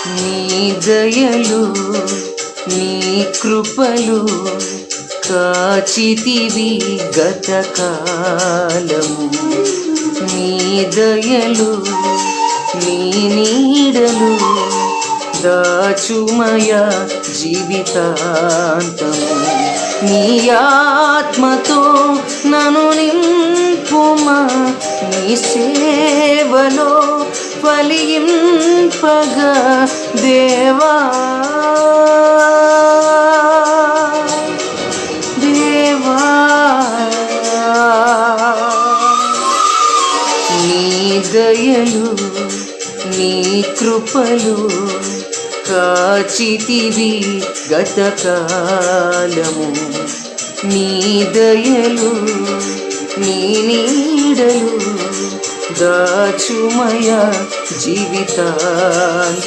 నీ దయలు నీ కృపలు కాచితివి గతకాలము. నీ దయలు నీ నీడలు దాచుమయ జీవితాంతము. నీ ఆత్మతో నన్ను నింపుమా, నీ సేవలో ఫలింపగా దేవా. దేవా నీ దయలు నీ కృపలు కాచితివి గతకాలము. నీ దయలు నీ నీడలు దాచుమయ జీవితాంతము.